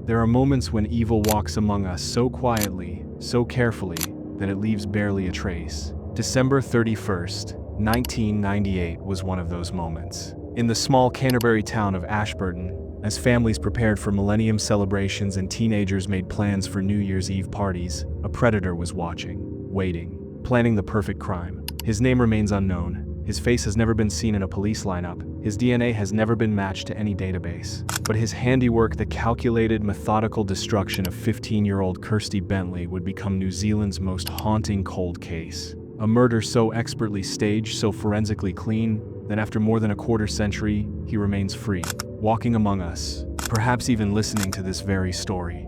There are moments when evil walks among us so quietly, so carefully, that it leaves barely a trace. December 31st, 1998 was one of those moments. In the small Canterbury town of Ashburton, as families prepared for millennium celebrations and teenagers made plans for New Year's Eve parties, a predator was watching, waiting, planning the perfect crime. His name remains unknown. His face has never been seen in a police lineup. His DNA has never been matched to any database. But his handiwork, the calculated, methodical destruction of 15-year-old Kirsty Bentley, would become New Zealand's most haunting cold case. A murder so expertly staged, so forensically clean, that after more than a quarter century, he remains free, walking among us, perhaps even listening to this very story.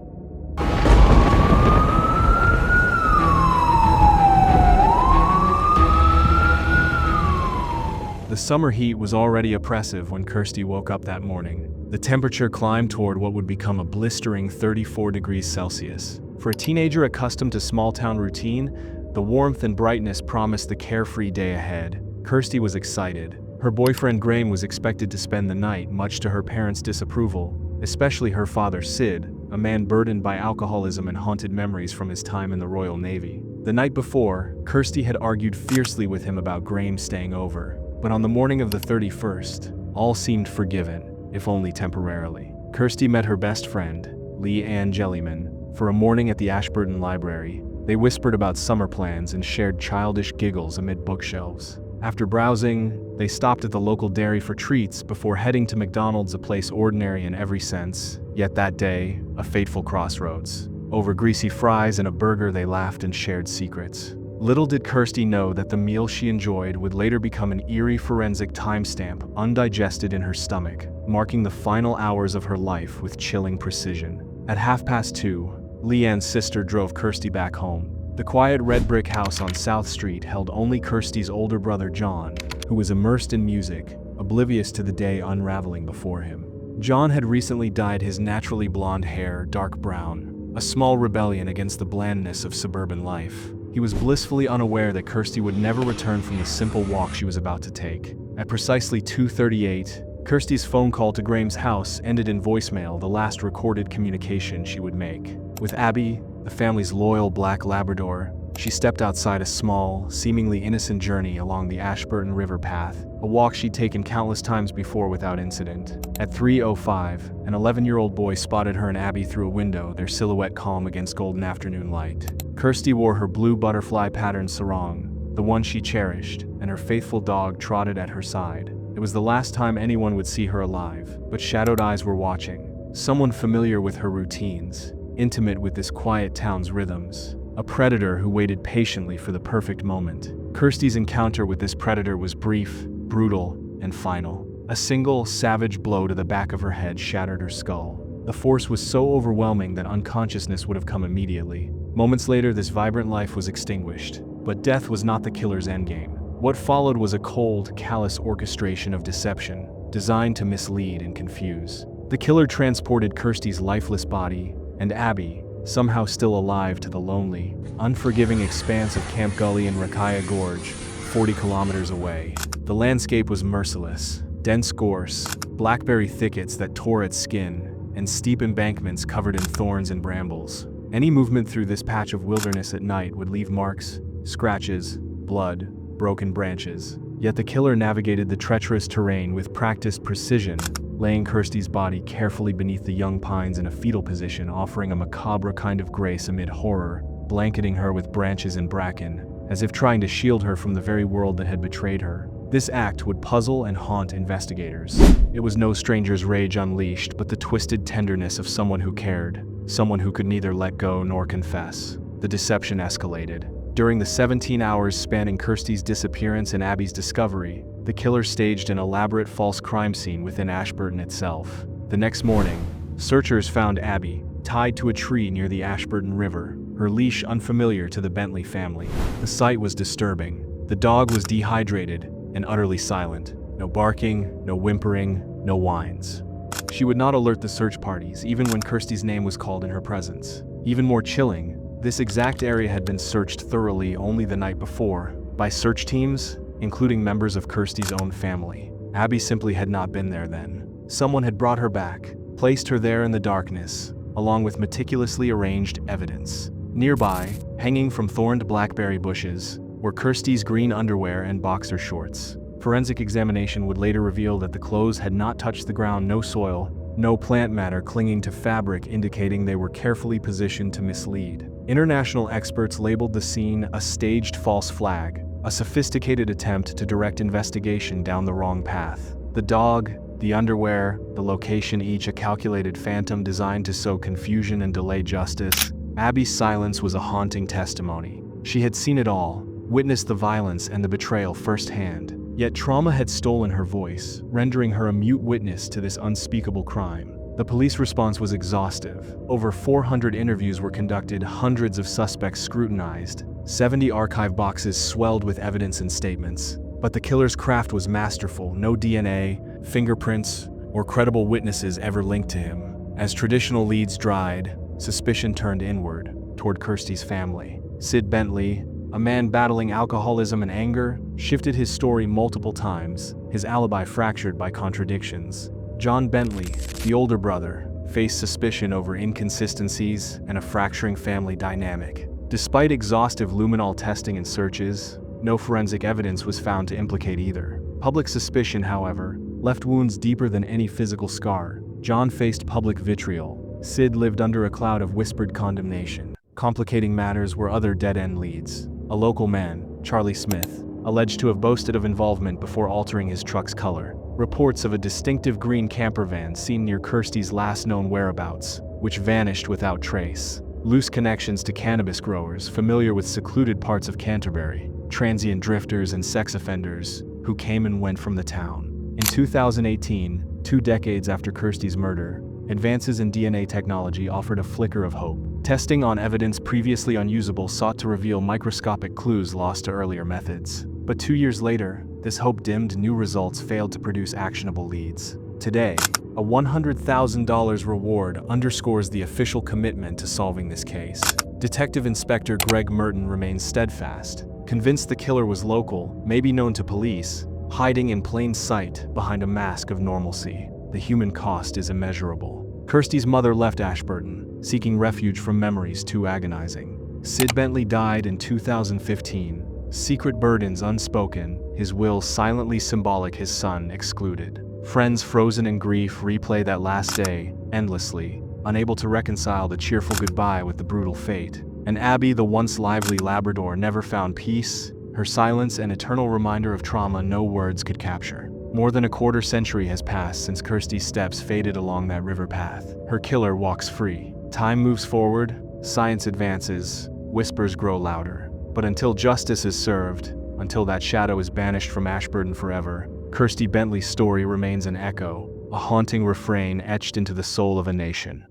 The summer heat was already oppressive when Kirsty woke up that morning. The temperature climbed toward what would become a blistering 34 degrees Celsius. For a teenager accustomed to small-town routine, the warmth and brightness promised the carefree day ahead. Kirsty was excited. Her boyfriend Graham was expected to spend the night, much to her parents' disapproval, especially her father Sid, a man burdened by alcoholism and haunted memories from his time in the Royal Navy. The night before, Kirsty had argued fiercely with him about Graham staying over. But on the morning of the 31st, all seemed forgiven, if only temporarily. Kirsty met her best friend, Lee Ann Jellyman, for a morning at the Ashburton Library. They whispered about summer plans and shared childish giggles amid bookshelves. After browsing, they stopped at the local dairy for treats before heading to McDonald's, a place ordinary in every sense, yet that day, a fateful crossroads. Over greasy fries and a burger, they laughed and shared secrets. Little did Kirsty know that the meal she enjoyed would later become an eerie forensic timestamp undigested in her stomach, marking the final hours of her life with chilling precision. At 2:30, Leanne's sister drove Kirsty back home. The quiet red brick house on South Street held only Kirsty's older brother John, who was immersed in music, oblivious to the day unraveling before him. John had recently dyed his naturally blonde hair dark brown, a small rebellion against the blandness of suburban life. He was blissfully unaware that Kirsty would never return from the simple walk she was about to take. At precisely 2:38, Kirsty's phone call to Graham's house ended in voicemail, the last recorded communication she would make. With Abby, the family's loyal black Labrador, she stepped outside a small, seemingly innocent journey along the Ashburton River path, a walk she'd taken countless times before without incident. At 3:05, an 11-year-old boy spotted her and Abby through a window, their silhouette calm against golden afternoon light. Kirsty wore her blue butterfly-patterned sarong, the one she cherished, and her faithful dog trotted at her side. It was the last time anyone would see her alive, but shadowed eyes were watching, someone familiar with her routines, intimate with this quiet town's rhythms. A predator who waited patiently for the perfect moment. Kirsty's encounter with this predator was brief, brutal, and final. A single, savage blow to the back of her head shattered her skull. The force was so overwhelming that unconsciousness would have come immediately. Moments later, this vibrant life was extinguished. But death was not the killer's endgame. What followed was a cold, callous orchestration of deception, designed to mislead and confuse. The killer transported Kirsty's lifeless body, and Abby, somehow still alive, to the lonely, unforgiving expanse of Camp Gully in Rakaya Gorge, 40 kilometers away. The landscape was merciless. Dense gorse, blackberry thickets that tore at skin, and steep embankments covered in thorns and brambles. Any movement through this patch of wilderness at night would leave marks, scratches, blood, broken branches. Yet the killer navigated the treacherous terrain with practiced precision, laying Kirsty's body carefully beneath the young pines in a fetal position, offering a macabre kind of grace amid horror, blanketing her with branches and bracken, as if trying to shield her from the very world that had betrayed her. This act would puzzle and haunt investigators. It was no stranger's rage unleashed, but the twisted tenderness of someone who cared, someone who could neither let go nor confess. The deception escalated. During the 17 hours spanning Kirsty's disappearance and Abby's discovery, the killer staged an elaborate false crime scene within Ashburton itself. The next morning, searchers found Abby, tied to a tree near the Ashburton River, her leash unfamiliar to the Bentley family. The sight was disturbing. The dog was dehydrated and utterly silent. No barking, no whimpering, no whines. She would not alert the search parties, even when Kirsty's name was called in her presence. Even more chilling, this exact area had been searched thoroughly only the night before, by search teams, including members of Kirsty's own family. Abby simply had not been there then. Someone had brought her back, placed her there in the darkness, along with meticulously arranged evidence. Nearby, hanging from thorned blackberry bushes, were Kirsty's green underwear and boxer shorts. Forensic examination would later reveal that the clothes had not touched the ground, no soil, no plant matter clinging to fabric, indicating they were carefully positioned to mislead. International experts labeled the scene a staged false flag, a sophisticated attempt to direct investigation down the wrong path. The dog, the underwear, the location, each a calculated phantom designed to sow confusion and delay justice. Abby's silence was a haunting testimony. She had seen it all, witnessed the violence and the betrayal firsthand. Yet trauma had stolen her voice, rendering her a mute witness to this unspeakable crime. The police response was exhaustive. Over 400 interviews were conducted, hundreds of suspects scrutinized, 70 archive boxes swelled with evidence and statements. But the killer's craft was masterful. No DNA, fingerprints, or credible witnesses ever linked to him. As traditional leads dried, suspicion turned inward, toward Kirsty's family. Sid Bentley, a man battling alcoholism and anger, shifted his story multiple times, his alibi fractured by contradictions. John Bentley, the older brother, faced suspicion over inconsistencies and a fracturing family dynamic. Despite exhaustive luminol testing and searches, no forensic evidence was found to implicate either. Public suspicion, however, left wounds deeper than any physical scar. John faced public vitriol. Sid lived under a cloud of whispered condemnation. Complicating matters were other dead-end leads. A local man, Charlie Smith, alleged to have boasted of involvement before altering his truck's color. Reports of a distinctive green camper van seen near Kirsty's last known whereabouts, which vanished without trace. Loose connections to cannabis growers familiar with secluded parts of Canterbury, transient drifters and sex offenders who came and went from the town. In 2018, 2 decades after Kirsty's murder, advances in DNA technology offered a flicker of hope. Testing on evidence previously unusable sought to reveal microscopic clues lost to earlier methods. But 2 years later, this hope dimmed. New results failed to produce actionable leads. Today, a $100,000 reward underscores the official commitment to solving this case. Detective Inspector Greg Merton remains steadfast, convinced the killer was local, maybe known to police, hiding in plain sight behind a mask of normalcy. The human cost is immeasurable. Kirsty's mother left Ashburton, seeking refuge from memories too agonizing. Sid Bentley died in 2015, secret burdens unspoken, his will silently symbolic, his son excluded. Friends frozen in grief replay that last day, endlessly, unable to reconcile the cheerful goodbye with the brutal fate. And Abby, the once lively Labrador, never found peace, her silence an eternal reminder of trauma no words could capture. More than a quarter century has passed since Kirsty's steps faded along that river path. Her killer walks free. Time moves forward, science advances, whispers grow louder. But until justice is served, until that shadow is banished from Ashburton forever, Kirsty Bentley's story remains an echo, a haunting refrain etched into the soul of a nation.